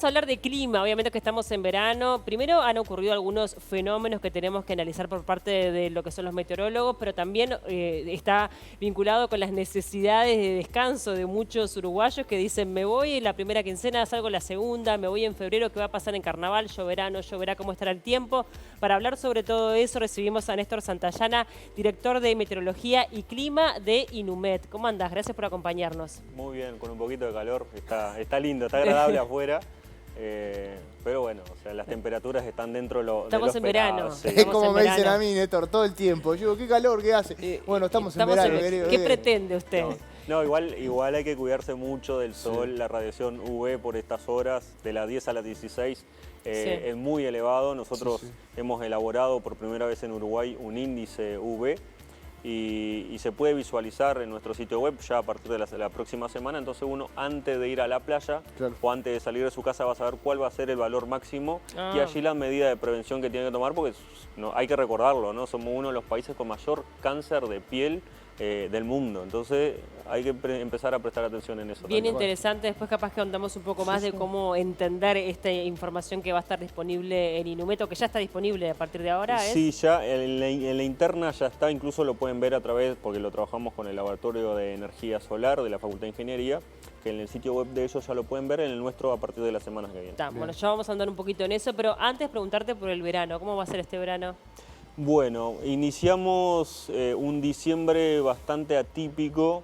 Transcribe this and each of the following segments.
Vamos a hablar de clima, obviamente que estamos en verano. Primero han ocurrido algunos fenómenos que tenemos que analizar por parte de lo que son los meteorólogos, pero también está vinculado con las necesidades de descanso de muchos uruguayos que dicen me voy en la primera quincena, salgo la segunda, me voy en febrero, ¿qué va a pasar en carnaval? ¿Lloverá, no lloverá? ¿Cómo estará el tiempo? Para hablar sobre todo eso recibimos a Néstor Santayana, director de Meteorología y Clima de Inumet. ¿Cómo andás? Gracias por acompañarnos. Muy bien, con un poquito de calor, está lindo, está agradable afuera. Pero bueno, o sea, las temperaturas están dentro de lo Estamos en verano. Sí. Es como me dicen a mí, Néstor, todo el tiempo. Yo digo, qué calor, qué hace. Bueno, estamos en verano. ¿Qué pretende usted? No, igual hay que cuidarse mucho del sol, la radiación UV por estas horas, de las 10 a las 16, es muy elevado. Nosotros hemos elaborado por primera vez en Uruguay un índice UV y se puede visualizar en nuestro sitio web ya a partir de la próxima semana. Entonces uno antes de ir a la playa o antes de salir de su casa va a saber cuál va a ser el valor máximo y allí las medidas de prevención que tiene que tomar, porque hay que recordarlo, ¿no? Somos uno de los países con mayor cáncer de piel del mundo, entonces hay que empezar a prestar atención en eso. Bien interesante, después capaz que contamos un poco más de cómo entender esta información que va a estar disponible en Inumet, o que ya está disponible a partir de ahora. Sí, ya en la interna ya está, incluso lo pueden ver a través, porque lo trabajamos con el Laboratorio de Energía Solar de la Facultad de Ingeniería, que en el sitio web de ellos ya lo pueden ver, en el nuestro a partir de las semanas que vienen. Bueno, ya vamos a andar un poquito en eso, pero antes preguntarte por el verano, ¿cómo va a ser este verano? Bueno, iniciamos un diciembre bastante atípico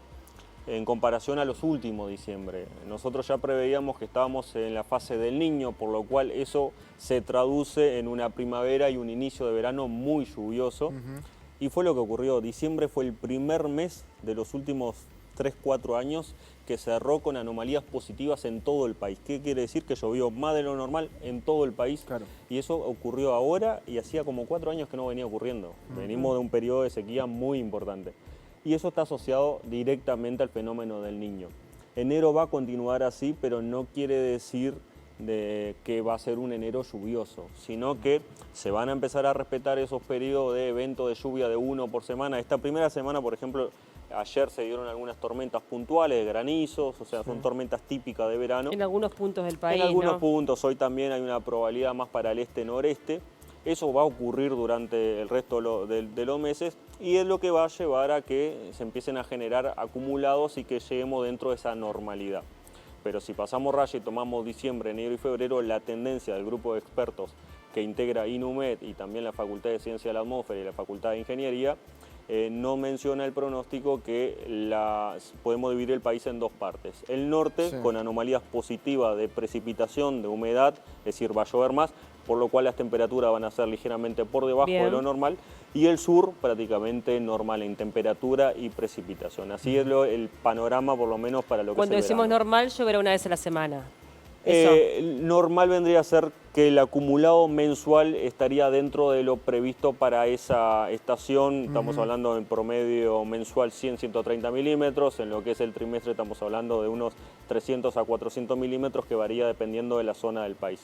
en comparación a los últimos diciembre. Nosotros ya preveíamos que estábamos en la fase del Niño, por lo cual eso se traduce en una primavera y un inicio de verano muy lluvioso. Y fue lo que ocurrió. Diciembre fue el primer mes de los últimos 3-4 años que cerró con anomalías positivas en todo el país. ¿Qué quiere decir? Que llovió más de lo normal en todo el país. Y eso ocurrió ahora y hacía como 4 años que no venía ocurriendo. Venimos de un periodo de sequía muy importante. Y eso está asociado directamente al fenómeno del Niño. Enero va a continuar así, pero no quiere decir que va a ser un enero lluvioso, sino que se van a empezar a respetar esos periodos de eventos de lluvia de uno por semana. Esta primera semana, por ejemplo, ayer se dieron algunas tormentas puntuales, granizos, o sea, son tormentas típicas de verano. En algunos puntos del país, En algunos puntos, hoy también hay una probabilidad más para el este-noreste. Eso va a ocurrir durante el resto de los meses y es lo que va a llevar a que se empiecen a generar acumulados y que lleguemos dentro de esa normalidad. Pero si pasamos raya y tomamos diciembre, enero y febrero, la tendencia del grupo de expertos que integra Inumet y también la Facultad de Ciencia de la Atmósfera y la Facultad de Ingeniería, no menciona el pronóstico que podemos dividir el país en dos partes. El norte, con anomalías positivas de precipitación, de humedad, es decir, va a llover más, por lo cual las temperaturas van a ser ligeramente por debajo de lo normal, y el sur prácticamente normal en temperatura y precipitación. Así es el panorama, por lo menos para lo que Cuando es el decimos verano. normal, lloverá una vez a la semana. Normal vendría a ser que el acumulado mensual estaría dentro de lo previsto para esa estación. Estamos hablando en promedio mensual 100-130 milímetros. En lo que es el trimestre estamos hablando de unos 300 a 400 milímetros, que varía dependiendo de la zona del país.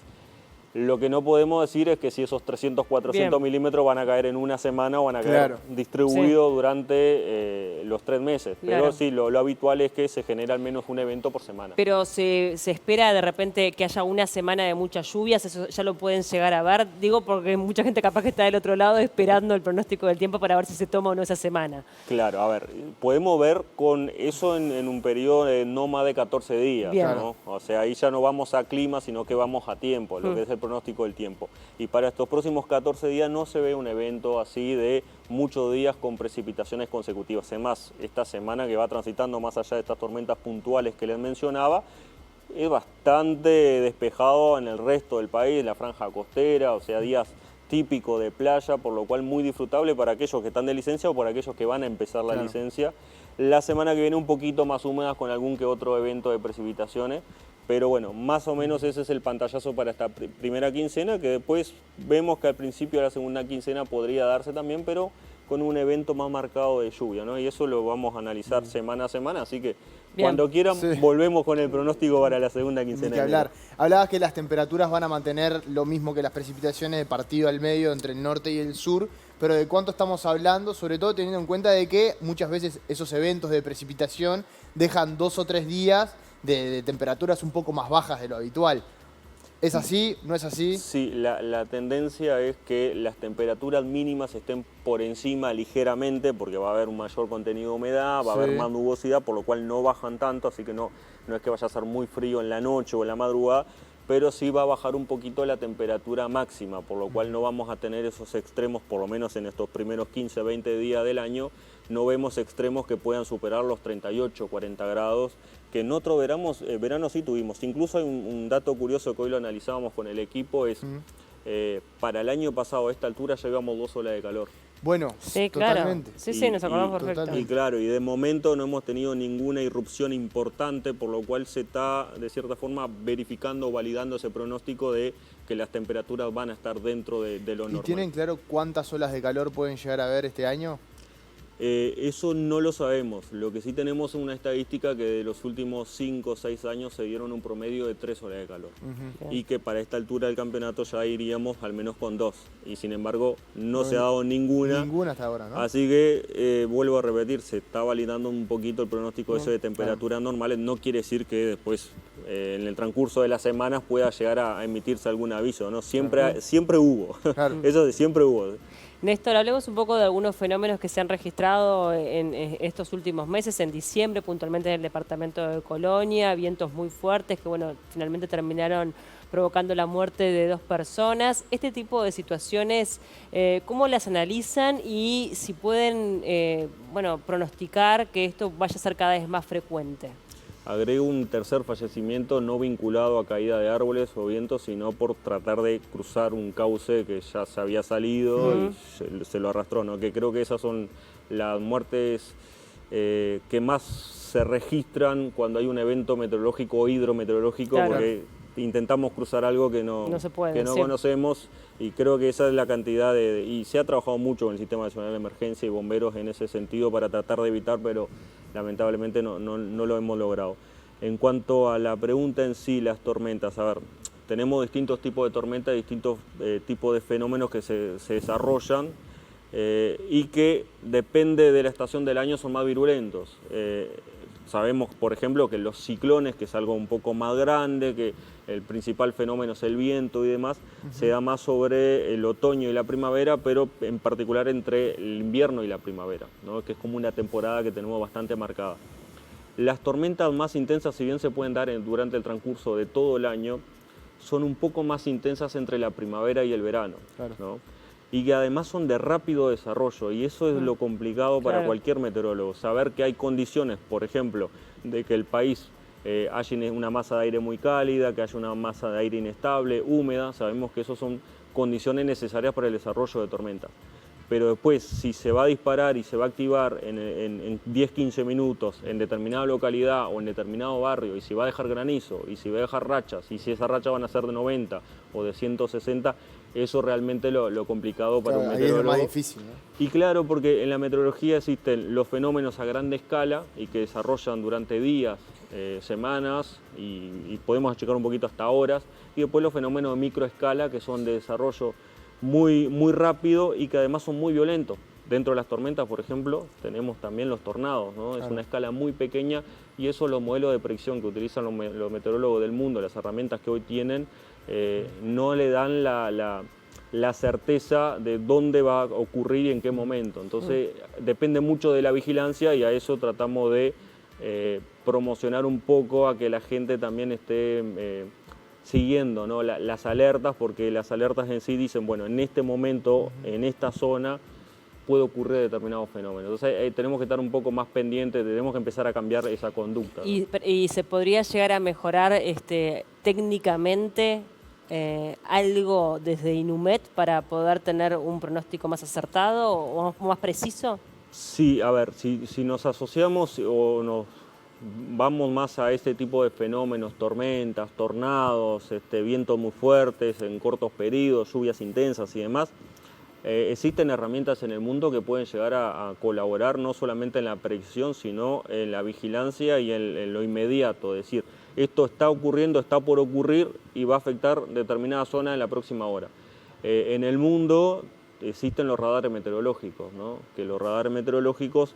Lo que no podemos decir es que si esos 300-400 milímetros van a caer en una semana o van a caer distribuidos durante los 3 meses. Pero sí, lo habitual es que se genere al menos un evento por semana. Pero se espera de repente que haya una semana de muchas lluvias, ¿eso ya lo pueden llegar a ver? Digo porque mucha gente capaz que está del otro lado esperando el pronóstico del tiempo para ver si se toma o no esa semana. Claro, a ver, podemos ver con eso en un periodo de no más de 14 días, ¿no? O sea, ahí ya no vamos a clima, sino que vamos a tiempo, lo que es el pronóstico del tiempo. Y para estos próximos 14 días no se ve un evento así de muchos días con precipitaciones consecutivas. Además, esta semana que va transitando más allá de estas tormentas puntuales que les mencionaba, es bastante despejado en el resto del país, la franja costera, o sea, días típicos de playa, por lo cual muy disfrutable para aquellos que están de licencia o para aquellos que van a empezar la licencia. La semana que viene un poquito más húmedas con algún que otro evento de precipitaciones, pero bueno, más o menos ese es el pantallazo para esta primera quincena, que después vemos que al principio de la segunda quincena podría darse también, pero con un evento más marcado de lluvia, ¿no? Y eso lo vamos a analizar semana a semana, así que cuando quieran volvemos con el pronóstico para la segunda quincena. Ni que hablar. Hablabas que las temperaturas van a mantener lo mismo que las precipitaciones de partido al medio entre el norte y el sur, pero ¿de cuánto estamos hablando? Sobre todo teniendo en cuenta de que muchas veces esos eventos de precipitación dejan 2 o 3 días de temperaturas un poco más bajas de lo habitual. ¿Es así? ¿No es así? Sí, la tendencia es que las temperaturas mínimas estén por encima ligeramente, porque va a haber un mayor contenido de humedad, va a haber Sí. más nubosidad, por lo cual no bajan tanto, así que no es que vaya a ser muy frío en la noche o en la madrugada, pero sí va a bajar un poquito la temperatura máxima, por lo cual no vamos a tener esos extremos, por lo menos en estos primeros 15, 20 días del año, no vemos extremos que puedan superar los 38, 40 grados, que en otro verano sí tuvimos. Incluso hay un dato curioso que hoy lo analizábamos con el equipo, es para el año pasado a esta altura llevamos 2 olas de calor. Bueno, Sí, claro. totalmente. Sí, nos acordamos perfecto. Y claro, y de momento no hemos tenido ninguna irrupción importante, por lo cual se está de cierta forma verificando o validando ese pronóstico de que las temperaturas van a estar dentro de lo normal. ¿Y tienen claro cuántas olas de calor pueden llegar a haber este año? Eso no lo sabemos. Lo que sí tenemos es una estadística que de los últimos 5 o 6 años se dieron un promedio de 3 olas de calor. Y que para esta altura del campeonato ya iríamos al menos con 2. Y sin embargo no se ha dado ninguna. Ninguna hasta ahora, ¿no? Así que vuelvo a repetir, se está validando un poquito el pronóstico ese de temperaturas normales. No quiere decir que después en el transcurso de las semanas pueda llegar a emitirse algún aviso, ¿no? Siempre hubo. Claro. Eso de siempre hubo. Néstor, hablemos un poco de algunos fenómenos que se han registrado en estos últimos meses, en diciembre, puntualmente en el departamento de Colonia, vientos muy fuertes que, bueno, finalmente terminaron provocando la muerte de 2 personas. Este tipo de situaciones, ¿cómo las analizan y si pueden, pronosticar que esto vaya a ser cada vez más frecuente? Agrego un tercer fallecimiento no vinculado a caída de árboles o vientos, sino por tratar de cruzar un cauce que ya se había salido y se lo arrastró, ¿no? Que creo que esas son las muertes que más se registran cuando hay un evento meteorológico o hidrometeorológico, Claro. porque intentamos cruzar algo que no No se puede, sí. conocemos, y creo que esa es la cantidad y se ha trabajado mucho con el Sistema Nacional de Emergencia y bomberos en ese sentido para tratar de evitar, pero lamentablemente no lo hemos logrado. En cuanto a la pregunta en sí, las tormentas, a ver, tenemos distintos tipos de tormentas, distintos tipos de fenómenos que se desarrollan y que depende de la estación del año son más virulentos. Sabemos, por ejemplo, que los ciclones, que es algo un poco más grande, que el principal fenómeno es el viento y demás, se da más sobre el otoño y la primavera, pero en particular entre el invierno y la primavera, ¿no? Que es como una temporada que tenemos bastante marcada. Las tormentas más intensas, si bien se pueden dar durante el transcurso de todo el año, son un poco más intensas entre la primavera y el verano, Claro. ¿no? Y que además son de rápido desarrollo, y eso es lo complicado para Claro. cualquier meteorólogo, saber que hay condiciones, por ejemplo, de que el país haya una masa de aire muy cálida, que haya una masa de aire inestable, húmeda. Sabemos que esas son condiciones necesarias para el desarrollo de tormentas. Pero después, si se va a disparar y se va a activar en 10-15 minutos en determinada localidad o en determinado barrio, y si va a dejar granizo, y si va a dejar rachas, y si esas rachas van a ser de 90 o de 160, eso realmente lo complicado para un Claro, ahí es lo meteorólogo. más difícil, ¿no? Y claro, porque en la meteorología existen los fenómenos a grande escala y que desarrollan durante días, semanas y podemos achicar un poquito hasta horas, y después los fenómenos de microescala que son de desarrollo muy, muy rápido y que además son muy violentos. Dentro de las tormentas, por ejemplo, tenemos también los tornados, ¿no? Claro. Es una escala muy pequeña, y eso los modelos de predicción que utilizan los meteorólogos del mundo, las herramientas que hoy tienen, no le dan la certeza de dónde va a ocurrir y en qué momento. Entonces depende mucho de la vigilancia, y a eso tratamos de promocionar un poco a que la gente también esté siguiendo, ¿no? las alertas, porque las alertas en sí dicen, bueno, en este momento, en esta zona, puede ocurrir determinados fenómenos. Entonces tenemos que estar un poco más pendientes, tenemos que empezar a cambiar esa conducta, ¿no? ¿Y se podría llegar a mejorar técnicamente algo desde Inumet para poder tener un pronóstico más acertado o más preciso? Sí, a ver, si nos asociamos o nos vamos más a este tipo de fenómenos, tormentas, tornados, vientos muy fuertes en cortos periodos, lluvias intensas y demás, existen herramientas en el mundo que pueden llegar a colaborar no solamente en la predicción, sino en la vigilancia y en lo inmediato. Es decir, esto está ocurriendo, está por ocurrir y va a afectar determinada zona en la próxima hora. En el mundo existen los radares meteorológicos, ¿no? Que los radares meteorológicos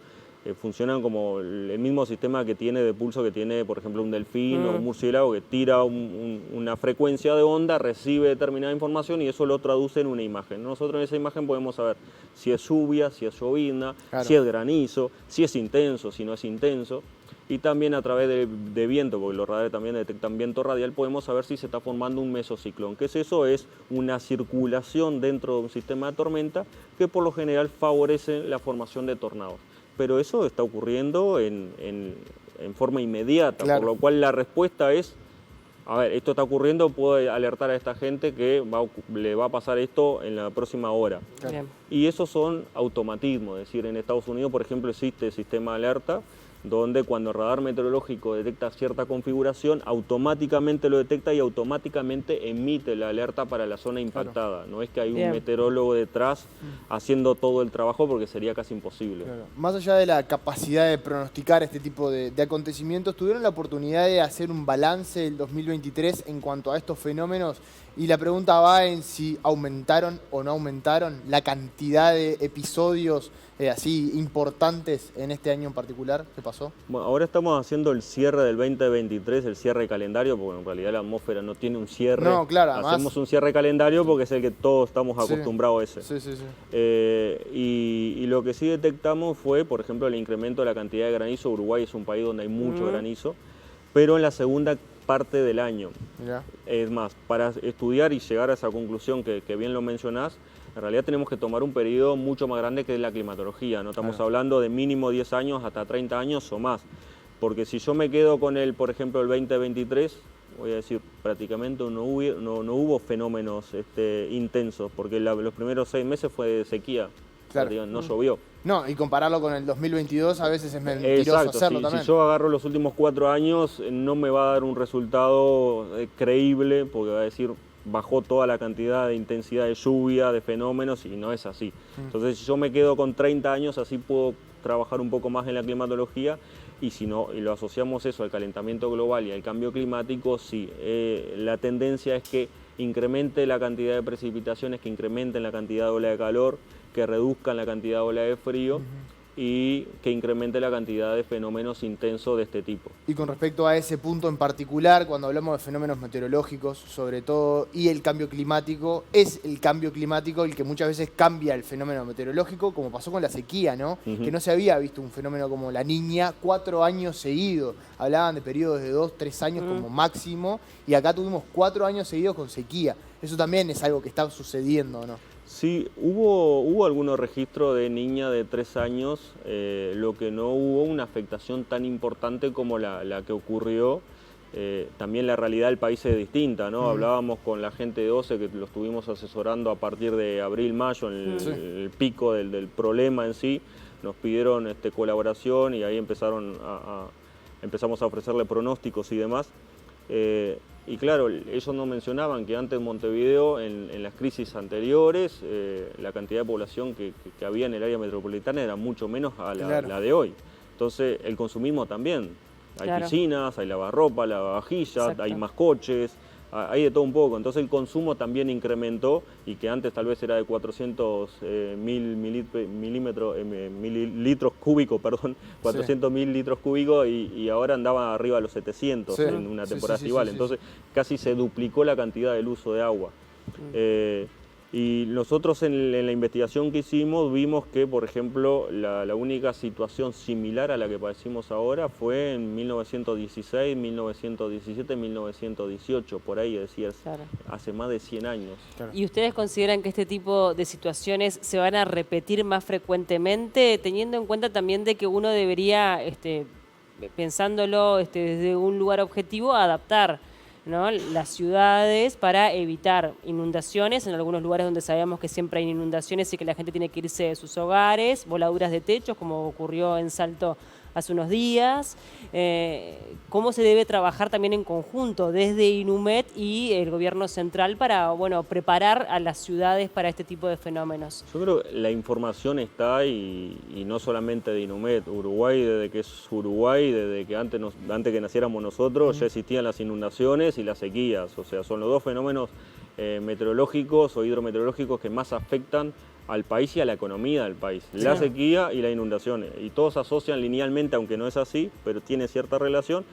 funcionan como el mismo sistema que tiene de pulso que tiene, por ejemplo, un delfín o un murciélago, que tira una frecuencia de onda, recibe determinada información y eso lo traduce en una imagen. Nosotros en esa imagen podemos saber si es lluvia, si es llovizna, si es granizo, si es intenso, si no es intenso. Y también a través de viento, porque los radares también detectan viento radial, podemos saber si se está formando un mesociclón. ¿Qué es eso? Es una circulación dentro de un sistema de tormenta que por lo general favorece la formación de tornados. Pero eso está ocurriendo en forma inmediata, por lo cual la respuesta es, a ver, esto está ocurriendo, puedo alertar a esta gente que le va a pasar esto en la próxima hora. Y esos son automatismos, es decir, en Estados Unidos, por ejemplo, existe el sistema de alerta, donde cuando el radar meteorológico detecta cierta configuración, automáticamente lo detecta y automáticamente emite la alerta para la zona impactada. No es que hay un meteorólogo detrás haciendo todo el trabajo porque sería casi imposible. Más allá de la capacidad de pronosticar este tipo de acontecimientos, ¿tuvieron la oportunidad de hacer un balance del 2023 en cuanto a estos fenómenos? Y la pregunta va en si aumentaron o no aumentaron la cantidad de episodios así importantes en este año en particular. ¿Qué pasó? Bueno, ahora estamos haciendo el cierre del 2023, el cierre de calendario, porque en realidad la atmósfera no tiene un cierre. No, claro, hacemos un cierre de calendario porque es el que todos estamos acostumbrados a ese. Sí. Y lo que sí detectamos fue, por ejemplo, el incremento de la cantidad de granizo. Uruguay es un país donde hay mucho granizo, pero en la segunda parte del año. Es más, para estudiar y llegar a esa conclusión que bien lo mencionás, en realidad tenemos que tomar un periodo mucho más grande que la climatología. No estamos hablando de mínimo 10 años hasta 30 años o más. Porque si yo me quedo con por ejemplo, el 2023, voy a decir, prácticamente no hubo fenómenos intensos, porque los primeros 6 meses fue de sequía. No llovió. No, y compararlo con el 2022 a veces es mentiroso hacerlo también. Si yo agarro los últimos 4 años, no me va a dar un resultado creíble, porque va a decir, bajó toda la cantidad de intensidad de lluvia, de fenómenos, y no es así. Entonces, si yo me quedo con 30 años, así puedo trabajar un poco más en la climatología, y si no, y lo asociamos eso al calentamiento global y al cambio climático, sí, la tendencia es que incremente la cantidad de precipitaciones, que incrementen la cantidad de ola de calor, que reduzcan la cantidad de ola de frío y que incremente la cantidad de fenómenos intensos de este tipo. Y con respecto a ese punto en particular, cuando hablamos de fenómenos meteorológicos, sobre todo, y el cambio climático, es el cambio climático el que muchas veces cambia el fenómeno meteorológico, como pasó con la sequía, ¿no? Que no se había visto un fenómeno como la Niña 4 años seguidos. Hablaban de periodos de 2, 3 años como máximo, y acá tuvimos 4 años seguidos con sequía. Eso también es algo que está sucediendo, ¿no? Sí, hubo algunos registros de Niña de 3 años, lo que no hubo una afectación tan importante como la que ocurrió. También la realidad del país es distinta, ¿no? Hablábamos con la gente de OCE, que lo estuvimos asesorando a partir de abril, mayo, en el pico del problema en sí. Nos pidieron colaboración y ahí empezamos a ofrecerle pronósticos y demás. Y claro, ellos no mencionaban que antes en Montevideo, en las crisis anteriores, la cantidad de población que había en el área metropolitana era mucho menos a la de hoy. Entonces, el consumismo también. Hay piscinas, hay lavarropa, lavavajillas, hay más coches, hay de todo un poco. Entonces, el consumo también incrementó y que antes tal vez era de 400.000 mililitros cúbicos, 400.000 litros cúbicos y ahora andaba arriba de los 700 en una temporada estival. Entonces, casi se duplicó la cantidad del uso de agua. Y nosotros en la investigación que hicimos vimos que, por ejemplo, la única situación similar a la que padecimos ahora fue en 1916, 1917, 1918, por ahí decías, hace más de 100 años. ¿Y ustedes consideran que este tipo de situaciones se van a repetir más frecuentemente, teniendo en cuenta también de que uno debería, pensándolo desde un lugar objetivo, adaptar, ¿no?, las ciudades para evitar inundaciones en algunos lugares donde sabemos que siempre hay inundaciones y que la gente tiene que irse de sus hogares, voladuras de techos, como ocurrió en Salto hace unos días? ¿Cómo se debe trabajar también en conjunto desde INUMED y el gobierno central para, bueno, preparar a las ciudades para este tipo de fenómenos? Yo creo que la información está y no solamente de INUMED. Uruguay, desde que es Uruguay, desde que antes que naciéramos nosotros, ya existían las inundaciones y las sequías. O sea, son los dos fenómenos meteorológicos o hidrometeorológicos que más afectan al país y a la economía del país. La sequía y las inundaciones. Y todos se asocian linealmente, aunque no es así, pero tiene cierta relación.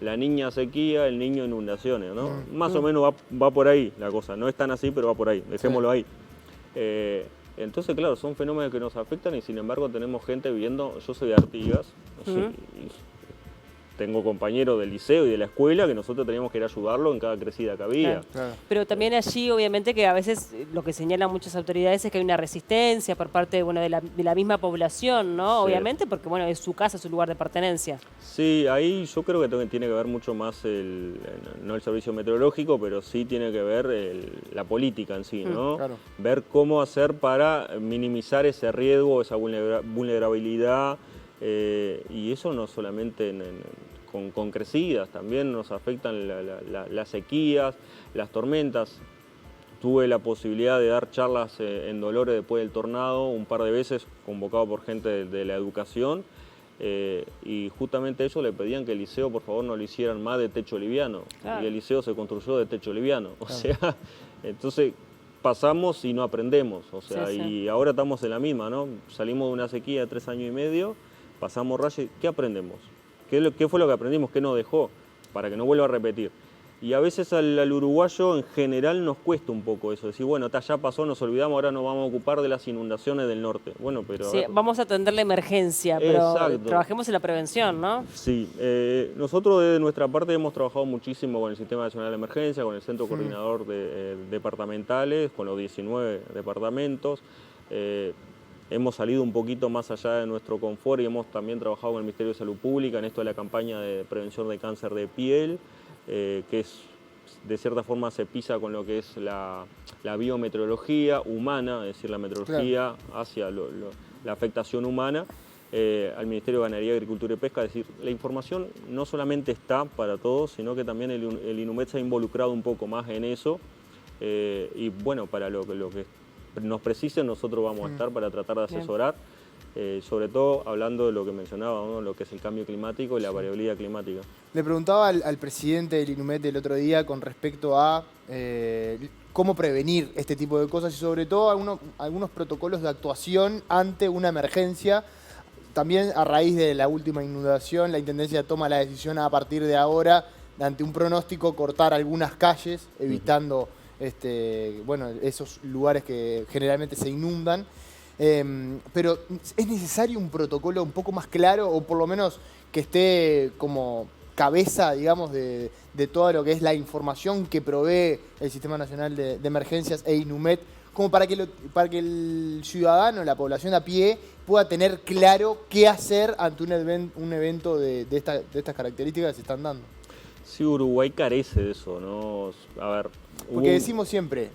La niña sequía, el niño inundaciones, ¿no? Más o menos va por ahí la cosa. No es tan así, pero va por ahí. Dejémoslo ahí. Entonces, claro, son fenómenos que nos afectan y sin embargo tenemos gente viviendo. Yo soy de Artigas, y tengo compañeros del liceo y de la escuela que nosotros teníamos que ir a ayudarlo en cada crecida que había. Claro. Pero también allí, obviamente, que a veces lo que señalan muchas autoridades es que hay una resistencia por parte de la misma población, ¿no? Sí. Obviamente, porque bueno, es su casa, su lugar de pertenencia. Sí, ahí yo creo que tiene que ver mucho más no el servicio meteorológico, pero sí tiene que ver la política en sí, ¿no? Claro. Ver cómo hacer para minimizar ese riesgo, esa vulnerabilidad, y eso no solamente con crecidas, también nos afectan las sequías, las tormentas. Tuve la posibilidad de dar charlas en Dolores después del tornado un par de veces, convocado por gente de la educación, y justamente ellos le pedían que el liceo por favor no lo hicieran más de techo liviano. Claro. Y el liceo se construyó de techo liviano. O sea, entonces pasamos y no aprendemos. O sea, Sí, sí. y ahora estamos en la misma, ¿no? Salimos de una sequía de 3 años y medio, pasamos raya. ¿Qué aprendemos? ¿Qué fue lo que aprendimos? ¿Qué nos dejó? Para que no vuelva a repetir. Y a veces al uruguayo en general nos cuesta un poco eso, decir, bueno, ya pasó, nos olvidamos, ahora nos vamos a ocupar de las inundaciones del norte. Bueno, pero... Sí, vamos a atender la emergencia, pero Exacto. trabajemos en la prevención, ¿no? Sí, nosotros de nuestra parte hemos trabajado muchísimo con el Sistema Nacional de Emergencia, con el Centro Coordinador de Departamentales, con los 19 departamentos. Hemos salido un poquito más allá de nuestro confort y hemos también trabajado con el Ministerio de Salud Pública en esto de la campaña de prevención de cáncer de piel, que es, de cierta forma se pisa con lo que es la biometeorología humana, es decir, la meteorología hacia la afectación humana, al Ministerio de Ganadería, Agricultura y Pesca. Es decir, la información no solamente está para todos, sino que también el INUMED se ha involucrado un poco más en eso, y bueno, para lo que nos precisen nosotros vamos a estar para tratar de asesorar, sobre todo hablando de lo que mencionaba, ¿no? Lo que es el cambio climático y la variabilidad climática. Le preguntaba al presidente del INUMED el otro día con respecto a cómo prevenir este tipo de cosas y sobre todo algunos protocolos de actuación ante una emergencia. También a raíz de la última inundación, la Intendencia toma la decisión a partir de ahora, ante un pronóstico, cortar algunas calles, evitando bueno, esos lugares que generalmente se inundan. Pero ¿es necesario un protocolo un poco más claro o por lo menos que esté como cabeza, digamos, de todo lo que es la información que provee el Sistema Nacional de Emergencias e INUMED, como para que el ciudadano, la población a pie, pueda tener claro qué hacer ante un evento de estas características que se están dando? Sí, Uruguay carece de eso, ¿no? A ver... Porque decimos siempre,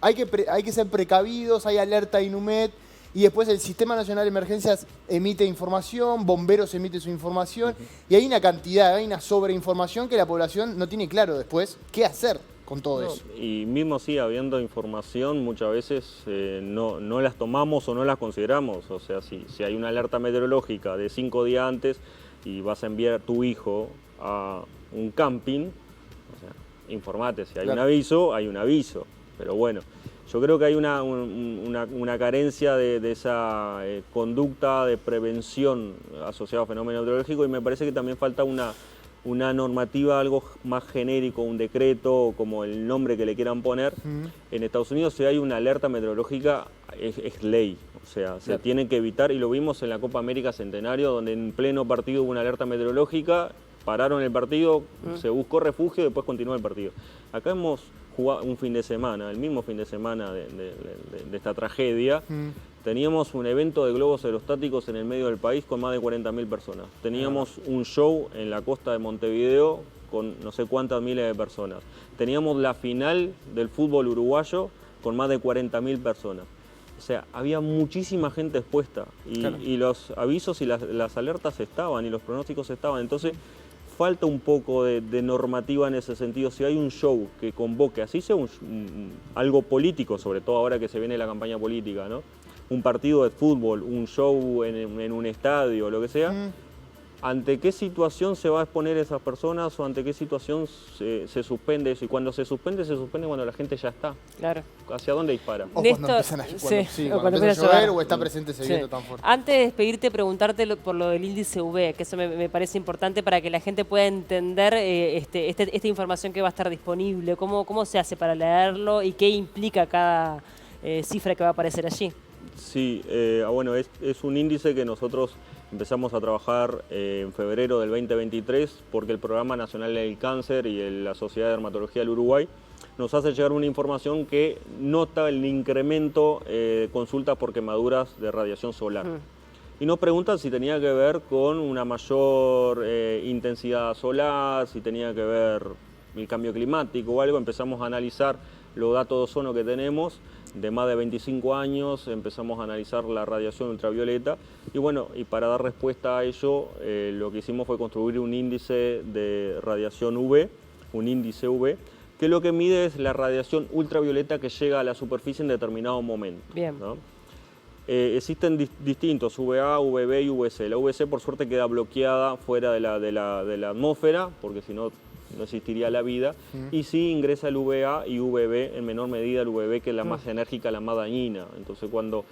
hay que ser precavidos, hay alerta INUMED, y después el Sistema Nacional de Emergencias emite información, bomberos emite su información, y hay una sobreinformación que la población no tiene claro después qué hacer con todo eso. Y mismo sí, habiendo información, muchas veces no las tomamos o no las consideramos. O sea, si hay una alerta meteorológica de 5 días antes y vas a enviar a tu hijo a un camping, o sea, informate, si hay un aviso, hay un aviso. Pero bueno, yo creo que hay una carencia de esa conducta de prevención asociada a fenómenos meteorológicos, y me parece que también falta una normativa, algo más genérico, un decreto, como el nombre que le quieran poner. En Estados Unidos, si hay una alerta meteorológica, es ley. O sea, se tiene que evitar, y lo vimos en la Copa América Centenario, donde en pleno partido hubo una alerta meteorológica, pararon el partido, se buscó refugio y después continuó el partido. Acá hemos jugado un fin de semana, el mismo fin de semana de esta tragedia, teníamos un evento de globos aerostáticos en el medio del país con más de 40.000 personas. Teníamos un show en la costa de Montevideo con no sé cuántas miles de personas. Teníamos la final del fútbol uruguayo con más de 40.000 personas. O sea, había muchísima gente expuesta y los avisos y las alertas estaban y los pronósticos estaban. Entonces, falta un poco de normativa en ese sentido. Si hay un show que convoque, así sea algo político, sobre todo ahora que se viene la campaña política, ¿no? Un partido de fútbol, un show en un estadio, lo que sea, ante qué situación se va a exponer esas personas o ante qué situación se suspende eso. Y cuando se suspende cuando la gente ya está. Claro. ¿Hacia dónde dispara? O Néstor, cuando empiezan a, o cuando empieza a llover o está presente ese viento tan fuerte. Antes de despedirte, preguntarte por lo del índice UV, que eso me parece importante para que la gente pueda entender esta información que va a estar disponible. ¿Cómo se hace para leerlo y qué implica cada cifra que va a aparecer allí? Sí, bueno, es un índice que nosotros empezamos a trabajar en febrero del 2023 porque el Programa Nacional del Cáncer y la Sociedad de Dermatología del Uruguay nos hace llegar una información que nota el incremento de consultas por quemaduras de radiación solar. Y nos preguntan si tenía que ver con una mayor intensidad solar, si tenía que ver el cambio climático o algo. Empezamos a analizar los datos de ozono que tenemos de más de 25 años, empezamos a analizar la radiación ultravioleta y bueno, y para dar respuesta a ello lo que hicimos fue construir un índice de radiación UV, un índice UV, que lo que mide es la radiación ultravioleta que llega a la superficie en determinado momento. Bien. ¿No? Existen distintos, UVA, UVB y UVC. La UVC por suerte queda bloqueada fuera de la atmósfera, porque si no, no existiría la vida, y sí ingresa el UVA y UVB, en menor medida el UVB, que es la más enérgica, la más dañina. Entonces cuando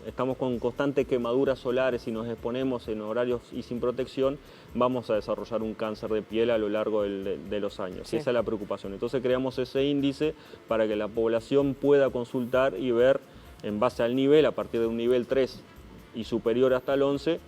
estamos con constantes quemaduras solares y nos exponemos en horarios y sin protección, vamos a desarrollar un cáncer de piel a lo largo de los años. Sí. Esa es la preocupación. Entonces creamos ese índice para que la población pueda consultar y ver, en base al nivel, a partir de un nivel 3 y superior hasta el 11,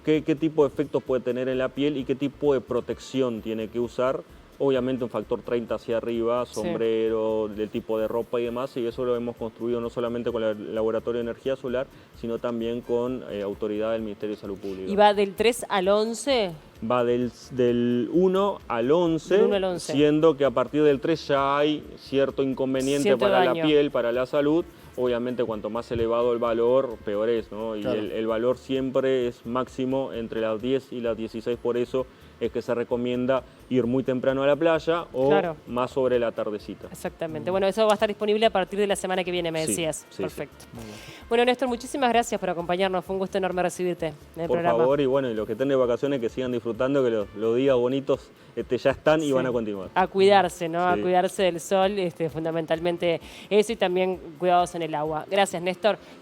qué tipo de efectos puede tener en la piel y qué tipo de protección tiene que usar. Obviamente un factor 30 hacia arriba, sombrero, del tipo de ropa y demás, y eso lo hemos construido no solamente con el Laboratorio de Energía Solar, sino también con autoridad del Ministerio de Salud Pública. ¿Y va del 3 al 11? Va del 1 al 11, 1 al 11, siendo que a partir del 3 ya hay cierto inconveniente para la piel, para la salud. Obviamente cuanto más elevado el valor, peor es, ¿no? Y claro, el valor siempre es máximo entre las 10 y las 16, por eso es que se recomienda ir muy temprano a la playa o más sobre la tardecita. Exactamente. Bueno, eso va a estar disponible a partir de la semana que viene, me decías. Sí, perfecto. Sí. Bueno, Néstor, muchísimas gracias por acompañarnos. Fue un gusto enorme recibirte en el programa. Por favor, y bueno, y los que estén de vacaciones que sigan disfrutando, que los días bonitos ya están y van a continuar. A cuidarse, ¿no? A cuidarse del sol, fundamentalmente eso, y también cuidados en el agua. Gracias, Néstor.